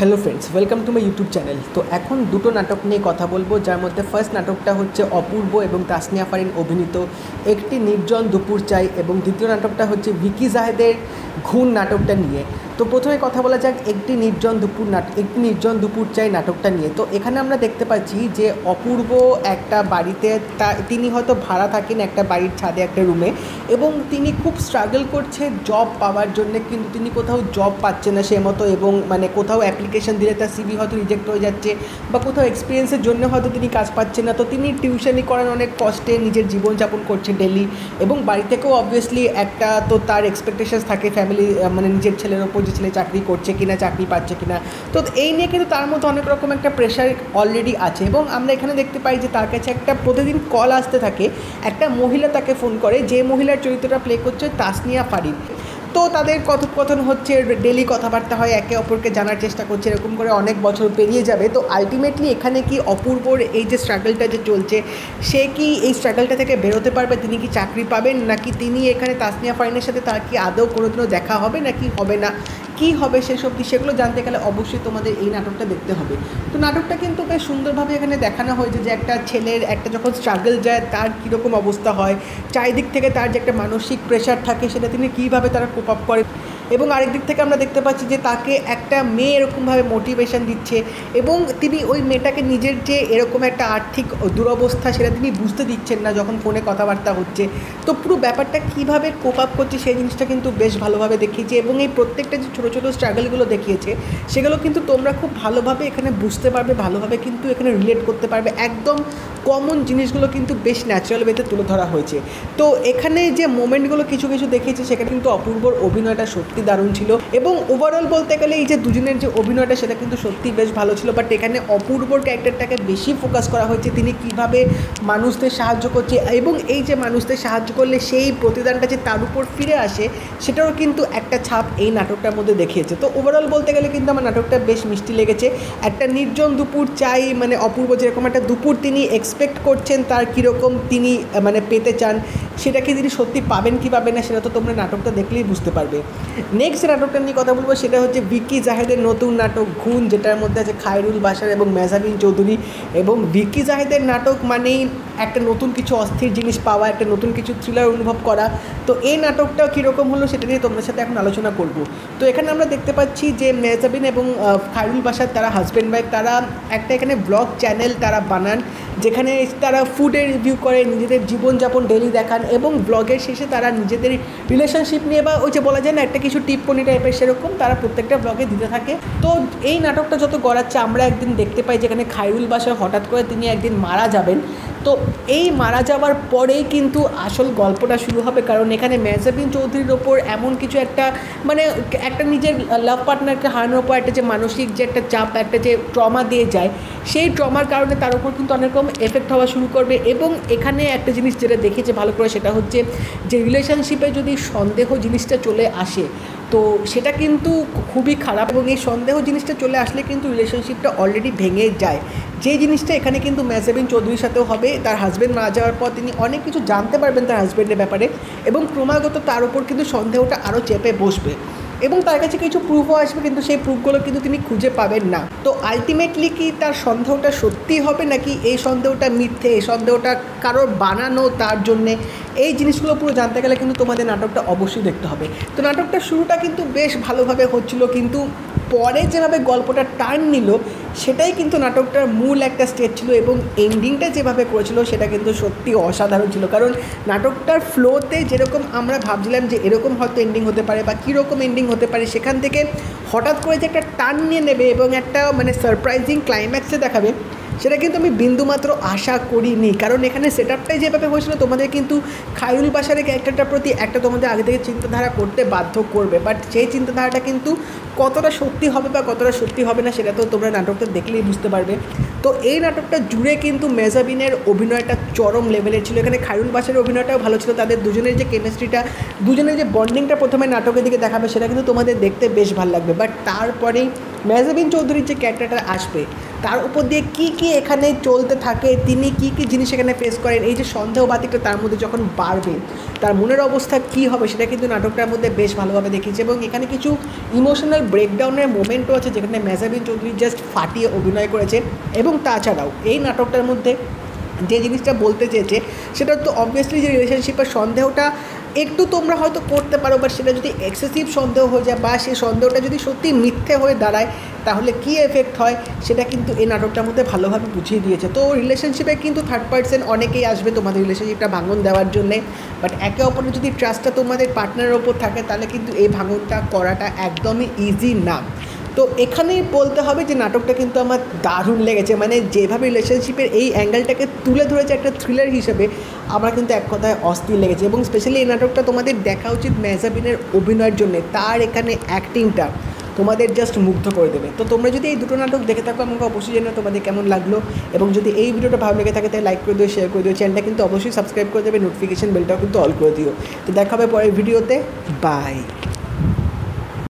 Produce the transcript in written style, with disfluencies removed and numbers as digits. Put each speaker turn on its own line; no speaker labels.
Hello friends, welcome to my YouTube channel. तो এখন দুটো নাটক নিয়ে কথা বলবো, যার মধ্যে ফার্স্ট নাটকটা হচ্ছে অপূর্ব এবং তাসনিয়া ফারিন অভিনীত একটি নির্জন দুপুর চাই, এবং দ্বিতীয় নাটকটা হচ্ছে ভিকি জাহেদের ঘুণ নাটকটা নিয়ে। তো প্রথমে কথা বলা যাক একটি নির্জন দুপুর চাই নাটকটা নিয়ে। তো এখানে আমরা দেখতে পাচ্ছি যে অপূর্ব একটা বাড়িতে, তিনি হয়তো ভাড়া থাকেন একটা বাড়ির ছাদে একটা রুমে, এবং তিনি খুব স্ট্রাগল করছে জব পাওয়ার জন্য, কিন্তু তিনি কোথাও জব পাচ্ছে না সে মতো, এবং মানে কোথাও অ্যাপ্লিকেশন দিলে তার সিভি হয়তো রিজেক্ট হয়ে যাচ্ছে, বা কোথাও এক্সপিরিয়েন্সের জন্য হয়তো তিনি কাজ পাচ্ছেন না। তো তিনি টিউশনি করেন, অনেক কষ্টে নিজের জীবনযাপন করছে ডেলি, এবং বাড়ি থেকেও অবভিয়াসলি একটা তো তার এক্সপেকটেশনস থাকে ফ্যামিলি, মানে নিজের ছেলের ওপর যে ছেলে চাকরি করছে কিনা, চাকরি পাচ্ছে কিনা। তো এই নিয়ে কিন্তু তার মধ্যে অনেক রকম একটা প্রেশার অলরেডি আছে, এবং আমরা এখানে দেখতে পাই যে তার কাছে একটা প্রতিদিন কল আসতে থাকে, একটা মহিলা তাকে ফোন করে, যে মহিলার চরিত্রটা প্লে করছে তাসনিয়া ফারিন। তো তাদের কথোপকথন হচ্ছে, ডেলি কথাবার্তা হয়, একে অপরকে জানার চেষ্টা করছে, এরকম করে অনেক বছর পেরিয়ে যাবে। তো আলটিমেটলি এখানে কি অপূর্বর এই যে স্ট্রাগলটা যে চলছে, সে কি এই স্ট্রাগলটা থেকে বেরোতে পারবে? তিনি কি চাকরি পাবেন, নাকি তিনি এখানে তাসনিয়া ফারিনের সাথে তার কি আদৌ কোনোদিনও দেখা হবে নাকি হবে না, কী হবে সেসব সেগুলো জানতে গেলে অবশ্যই তোমাদের এই নাটকটা দেখতে হবে। তো নাটকটা কিন্তু বেশ সুন্দরভাবে এখানে দেখানো হয়েছে যে একটা ছেলের একটা যখন স্ট্রাগল যায় তার কীরকম অবস্থা হয়, চারিদিক থেকে তার যে একটা মানসিক প্রেশার থাকে সেটা তিনি কীভাবে তারা কোপ আপ করে, এবং আরেক দিক থেকে আমরা দেখতে পাচ্ছি যে তাকে একটা মেয়ে এরকমভাবে মোটিভেশন দিচ্ছে, এবং তিনি ওই মেয়েটাকে নিজের যে এরকম একটা আর্থিক দুরবস্থা সেটা তিনি বুঝতে দিচ্ছেন না যখন ফোনে কথাবার্তা হচ্ছে। তো পুরো ব্যাপারটা কীভাবে কোপ আপ করছে সেই জিনিসটা কিন্তু বেশ ভালোভাবে দেখিয়েছে, এবং এই প্রত্যেকটা যে ছোটো ছোটো স্ট্রাগলগুলো দেখিয়েছে সেগুলো কিন্তু তোমরা খুব ভালোভাবে এখানে বুঝতে পারবে, ভালোভাবে কিন্তু এখানে রিলেট করতে পারবে। একদম কমন জিনিসগুলো কিন্তু বেশ ন্যাচারাল ওয়েতে তুলে ধরা হয়েছে। তো এখানে যে মোমেন্টগুলো কিছু কিছু দেখিয়েছে সেখানে কিন্তু অপূর্বর অভিনয়টা সত্যি দারুণ ছিল, এবং ওভারঅল বলতে গেলে এই যে দুজনের যে অভিনয়টা সেটা কিন্তু সত্যি বেশ ভালো ছিল। বাট এখানে অপূর্বর ক্যারেক্টারটাকে বেশি ফোকাস করা হয়েছে, তিনি কীভাবে মানুষদের সাহায্য করছে, এবং এই যে মানুষদের সাহায্য করলে সেই প্রতিদানটা যে তার উপর ফিরে আসে সেটাও কিন্তু একটা ছাপ এই নাটকটার মধ্যে দেখিয়েছে। তো ওভারঅল বলতে গেলে কিন্তু আমার নাটকটা বেশ মিষ্টি লেগেছে। একটা নির্জন দুপুর চাই, মানে অপূর্ব যেরকম একটা দুপুর তিনি এক্সপেক্ট করছেন, তার কীরকম তিনি মানে পেতে চান, সেটাকে তিনি সত্যি পাবেন কি পাবেন না সেটা তো তোমরা নাটকটা দেখলেই বুঝতে পারবে। নেক্সট যে নাটকটা নিয়ে কথা বলবো সেটা হচ্ছে ভিকি জাহেদের নতুন নাটক ঘুণ, যেটার মধ্যে আছে খায়রুল বাশার এবং মেহজাবিন চৌধুরী। এবং ভিকি জাহেদের নাটক মানেই একটা নতুন কিছু অস্থির জিনিস পাওয়া, একটা নতুন কিছু থ্রিলার অনুভব করা। তো এই নাটকটাও কীরকম হলো সেটা নিয়ে তোমাদের সাথে এখন আলোচনা করব। তো এখানে আমরা দেখতে পাচ্ছি যে মেহজাবিন এবং খায়রুল বাশার তারা হাজব্যান্ড ওয়াইফ, তারা একটা এখানে ব্লগ চ্যানেল তারা বানান, যেখানে তারা ফুডের রিভিউ করে, নিজেদের জীবনযাপন ডেলি দেখান, এবং ব্লগের শেষে তারা নিজেদের রিলেশনশিপ নিয়ে বা ওই যে বলা যায় না একটা কিছু টিপ্পনি টাইপের, সেরকম তারা প্রত্যেকটা ব্লগে দিতে থাকে। তো এই নাটকটা যত গড়াচ্ছে আমরা একদিন দেখতে পাই যেখানে খায়রুল বাশার হঠাৎ করে তিনি একদিন মারা যাবেন। তো এই মারা যাওয়ার পরেই কিন্তু আসল গল্পটা শুরু হবে, কারণ এখানে মেহজাবিন চৌধুরীর ওপর এমন কিছু একটা মানে একটা নিজের লাভ পার্টনারকে হারানোর পর একটা যে মানসিক যে একটা চাপ, একটা যে ট্রমা দিয়ে যায়, সেই ট্রমার কারণে তার উপর কিন্তু অনেক রকম এফেক্ট হওয়া শুরু করবে। এবং এখানে একটা জিনিস যেটা দেখেছে ভালো করে সেটা হচ্ছে যে রিলেশনশিপে যদি সন্দেহ জিনিসটা চলে আসে তো সেটা কিন্তু খুবই খারাপ, এবং এই সন্দেহ জিনিসটা চলে আসলে কিন্তু রিলেশনশিপটা অলরেডি ভেঙে যায়। যে জিনিসটা এখানে কিন্তু মেহজাবিন চৌধুরীর সাথেও হবে, তার হাজব্যান্ড মারা যাওয়ার পর তিনি অনেক কিছু জানতে পারবেন তার হাজব্যান্ডের ব্যাপারে, এবং ক্রমাগত তার উপর কিন্তু সন্দেহটা আরও চেপে বসবে, এবং তার কাছে কিছু প্রুফও আসবে, কিন্তু সেই প্রুফগুলো কিন্তু তিনি খুঁজে পাবেন না। তো আলটিমেটলি কি তার সন্দেহটা সত্যি হবে, নাকি এই সন্দেহটা মিথ্যে, এই সন্দেহটা কারোর বানানো তার জন্যে, এই জিনিসগুলো পুরো জানতে গেলে কিন্তু তোমাদের নাটকটা অবশ্যই দেখতে হবে। তো নাটকটার শুরুটা কিন্তু বেশ ভালোভাবে হচ্ছিল, কিন্তু পরে যেভাবে গল্পটা টার্ন নিল সেটাই কিন্তু নাটকটার মূল একটা স্টেজ ছিল, এবং এন্ডিংটা যেভাবে করেছিল সেটা কিন্তু সত্যি অসাধারণ ছিল। কারণ নাটকটার ফ্লোতে যেরকম আমরা ভাবছিলাম যে এরকম হয়তো এন্ডিং হতে পারে বা কীরকম এন্ডিং হতে পারে, সেখান থেকে হঠাৎ করে যে একটা টার্ন নিয়ে নেবে এবং একটা মানে সারপ্রাইজিং ক্লাইম্যাক্সে দেখাবে, সেটা কিন্তু আমি বিন্দুমাত্র আশা করিনি। কারণ এখানে সেট আপটাই যেভাবে হয়েছিল তোমাদের কিন্তু খায়রুল বাশারের ক্যারেক্টারটার প্রতি একটা তোমাদের আগে থেকে চিন্তাধারা করতে বাধ্য করবে, বাট সেই চিন্তাধারাটা কিন্তু কতটা সত্যি হবে বা কতটা সত্যি হবে না সেটা তো তোমরা নাটকটা দেখলেই বুঝতে পারবে। তো এই নাটকটা জুড়ে কিন্তু মেহজাবিনের অভিনয়টা চরম লেভেলের ছিল, এখানে খায়রুল বাশারের অভিনয়টাও ভালো ছিল, তাদের দুজনের যে কেমিস্ট্রিটা, দুজনের যে বন্ডিংটা প্রথমে নাটকের দিকে দেখাবে সেটা কিন্তু তোমাদের দেখতে বেশ ভালো লাগবে। বাট তারপরেই মেহজাবিন চৌধুরীর যে ক্যারেক্টারটা আসবে তার উপর দিয়ে কী কী এখানে চলতে থাকে, তিনি কী কী জিনিস এখানে ফেস করেন, এই যে সন্দেহবাতিকটা তার মধ্যে যখন বাড়বে তার মনের অবস্থা কী হবে সেটা কিন্তু নাটকটার মধ্যে বেশ ভালোভাবে দেখিয়েছে। এবং এখানে কিছু ইমোশনাল ব্রেকডাউনের মোমেন্টও আছে যেখানে মেহজাবিন চৌধুরী জাস্ট ফাটিয়ে অভিনয় করেছে। এবং তাছাড়াও এই নাটকটার মধ্যে যে জিনিসটা বলতে চেয়েছে সেটা তো অবভিয়াসলি যে রিলেশনশিপের সন্দেহটা একটু তোমরা হয়তো করতে পারো, বাট সেটা যদি এক্সেসিভ সন্দেহ হয়ে যায় বা সেই সন্দেহটা যদি সত্যি মিথ্যে হয়ে দাঁড়ায় তাহলে কী এফেক্ট হয় সেটা কিন্তু এই নাটকটার মধ্যে ভালোভাবে বুঝিয়ে দিয়েছে। তো রিলেশনশিপে কিন্তু থার্ড পার্সন অনেকেই আসবে তোমাদের রিলেশনশিপটা ভাঙন দেওয়ার জন্যে, বাট একে অপরের যদি ট্রাস্টটা তোমাদের পার্টনারের ওপর থাকে তাহলে কিন্তু এই ভাঙনটা করাটা একদমই ইজি না। তো এখানেই বলতে হবে যে নাটকটা কিন্তু আমার দারুণ লেগেছে, মানে যেভাবে রিলেশনশিপের এই অ্যাঙ্গেলটাকে তুলে ধরেছে একটা থ্রিলার হিসেবে আমার কিন্তু এক কথায় অস্থির লেগেছে। এবং স্পেশালি এই নাটকটা তোমাদের দেখা উচিত মেহজাবিনের অভিনয়ের জন্যে, তার এখানে অ্যাক্টিংটা তোমাদের জাস্ট মুগ্ধ করে দেবে। তো তোমরা যদি এই দুটো নাটক দেখে থাকো আমাকে অবশ্যই জানো তোমাদের কেমন লাগলো, এবং যদি এই ভিডিওটা ভালো লেগে থাকে তাহলে লাইক করে দিও, শেয়ার করে দিও, চ্যানেলটা কিন্তু অবশ্যই সাবস্ক্রাইব করে দেবে, নোটিফিকেশন বেলটাও কিন্তু অল করে দিও। তো দেখা হবে পরের ভিডিওতে, বাই।